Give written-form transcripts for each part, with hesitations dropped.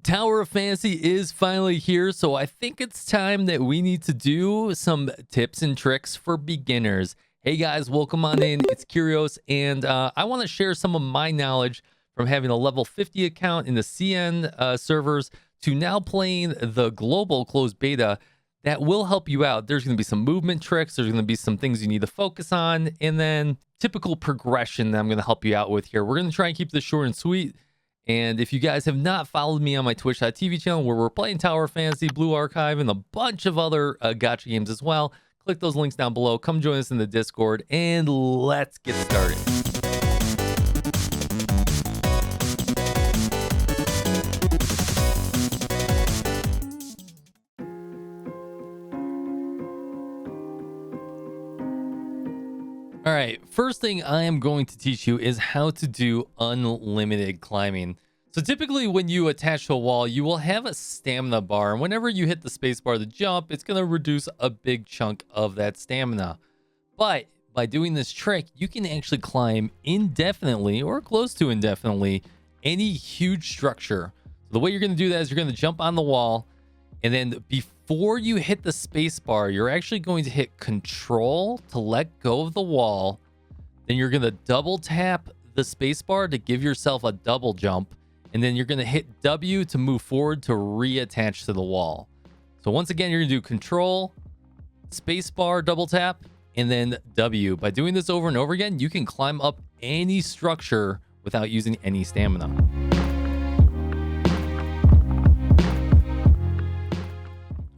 Tower of Fantasy is finally here, so I think it's time that we need to do some tips and tricks for beginners. Hey guys, welcome on in. It's Kyrios, and I want to share some of my knowledge from having a level 50 account in the CN servers to now playing the global closed beta. That will help you out. There's going to be some movement tricks. There's going to be some things you need to focus on, and then typical progression that I'm going to help you out with here. We're going to try and keep this short and sweet. And if you guys have not followed me on my twitch.tv channel where we're playing Tower of Fantasy, Blue Archive, and a bunch of other gacha games as well, click those links down below. Come join us in the Discord, and let's get started. All right, first thing I am going to teach you is how to do unlimited climbing. So typically when you attach to a wall, you will have a stamina bar. And whenever you hit the space bar to jump, it's going to reduce a big chunk of that stamina. But by doing this trick, you can actually climb indefinitely or close to indefinitely any huge structure. So the way you're going to do that is you're going to jump on the wall, and then before you hit the space bar, you're actually going to hit Control to let go of the wall. Then you're going to double tap the space bar to give yourself a double jump. And then you're going to hit W to move forward to reattach to the wall. So once again, you're going to do Control, space bar, double tap, and then W. By doing this over and over again, you can climb up any structure without using any stamina.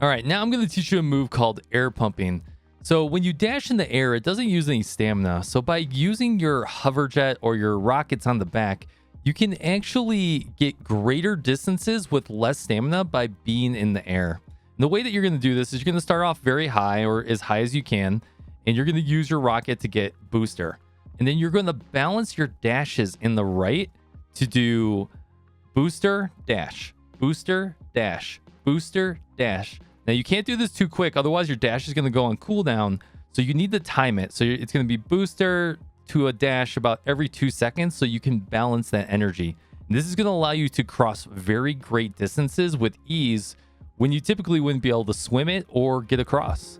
All right, now I'm going to teach you a move called air pumping. So when you dash in the air, it doesn't use any stamina. So by using your hover jet or your rockets on the back, you can actually get greater distances with less stamina by being in the air. And the way that you're going to do this is you're going to start off very high, or as high as you can, and you're going to use your rocket to get booster. And then you're going to balance your dashes in the right to do booster, dash, booster, dash, booster, dash. Now you can't do this too quick, otherwise your dash is going to go on cooldown. So you need to time it. So it's going to be booster to a dash about every 2 seconds, so you can balance that energy. And this is going to allow you to cross very great distances with ease when you typically wouldn't be able to swim it or get across.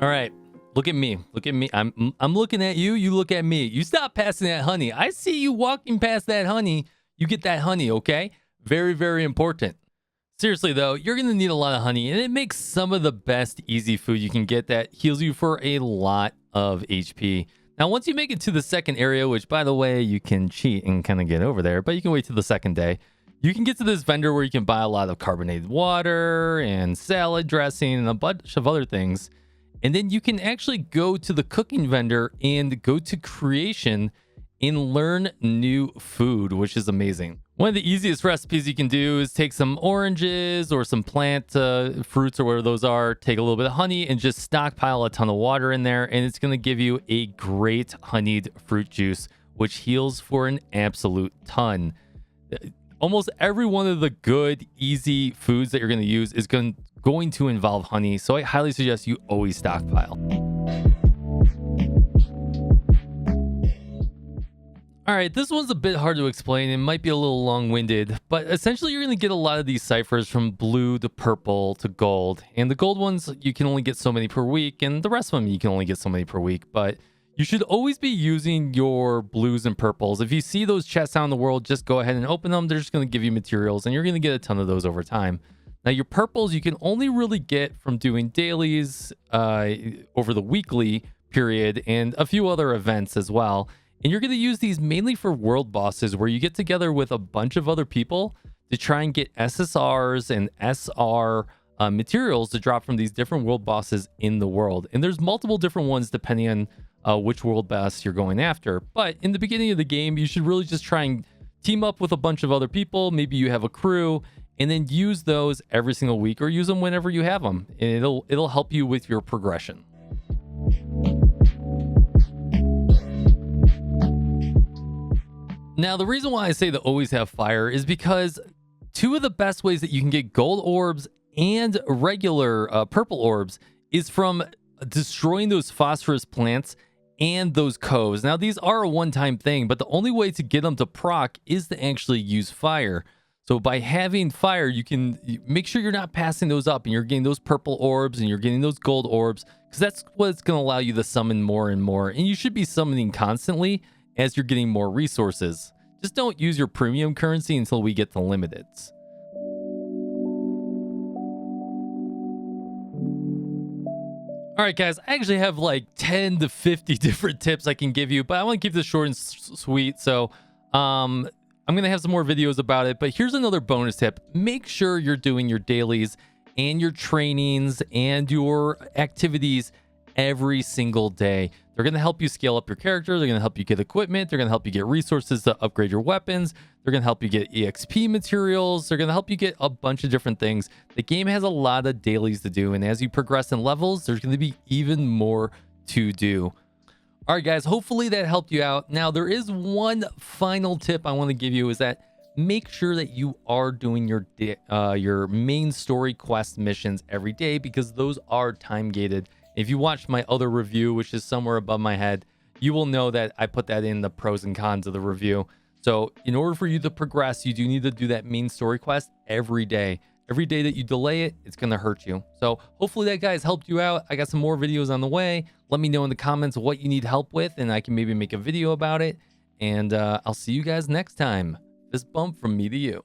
All right, look at me. Look at me. I'm looking at you. You look at me. You stop passing that honey. I see you walking past that honey. You get that honey, okay? Very, very important. Seriously, though, you're going to need a lot of honey, and it makes some of the best easy food you can get that heals you for a lot of HP. Now, once you make it to the second area, which, by the way, you can cheat and kind of get over there, but you can wait till the second day, you can get to this vendor where you can buy a lot of carbonated water and salad dressing and a bunch of other things. And then you can actually go to the cooking vendor and go to creation and learn new food, which is amazing. One of the easiest recipes you can do is take some oranges or some plant fruits or whatever those are, take a little bit of honey and just stockpile a ton of water in there, and it's going to give you a great honeyed fruit juice, which heals for an absolute ton. Almost every one of the good, easy foods that you're going to use is going to involve honey, so I highly suggest you always stockpile. All right, this one's a bit hard to explain. It might be a little long-winded, but essentially you're going to get a lot of these ciphers from blue to purple to gold. And the gold ones, you can only get so many per week, and the rest of them, you can only get so many per week. But you should always be using your blues and purples. If you see those chests out in the world, just go ahead and open them. They're just going to give you materials, and you're going to get a ton of those over time. Now, your purples, you can only really get from doing dailies over the weekly period and a few other events as well. And you're going to use these mainly for world bosses where you get together with a bunch of other people to try and get SSRs and SR materials to drop from these different world bosses in the world. And there's multiple different ones depending on which world boss you're going after. But in the beginning of the game, you should really just try and team up with a bunch of other people. Maybe you have a crew, and then use those every single week or use them whenever you have them. And it'll help you with your progression. Now, the reason why I say to always have fire is because two of the best ways that you can get gold orbs and regular purple orbs is from destroying those phosphorus plants and those coves. Now, these are a one-time thing, but the only way to get them to proc is to actually use fire. So by having fire, make sure you're not passing those up and you're getting those purple orbs and you're getting those gold orbs, because that's what's going to allow you to summon more and more. And you should be summoning constantly as you're getting more resources. Just don't use your premium currency until we get to limiteds. All right, guys, I actually have like 10 to 50 different tips I can give you, but I want to keep this short and sweet. So I'm going to have some more videos about it, but here's another bonus tip. Make sure you're doing your dailies and your trainings and your activities every single day. They're going to help you scale up your character. They're going to help you get equipment. They're going to help you get resources to upgrade your weapons. They're going to help you get EXP materials. They're going to help you get a bunch of different things. The game has a lot of dailies to do, and as you progress in levels, there's going to be even more to do. All right, guys, hopefully that helped you out. Now, there is one final tip I want to give you, is that make sure that you are doing your main story quest missions every day, because those are time gated. If you watched my other review, which is somewhere above my head, you will know that I put that in the pros and cons of the review. So in order for you to progress, you do need to do that main story quest every day. Every day that you delay it, it's going to hurt you. So hopefully that, guys, helped you out. I got some more videos on the way. Let me know in the comments what you need help with, and I can maybe make a video about it. And I'll see you guys next time. Fist bump from me to you.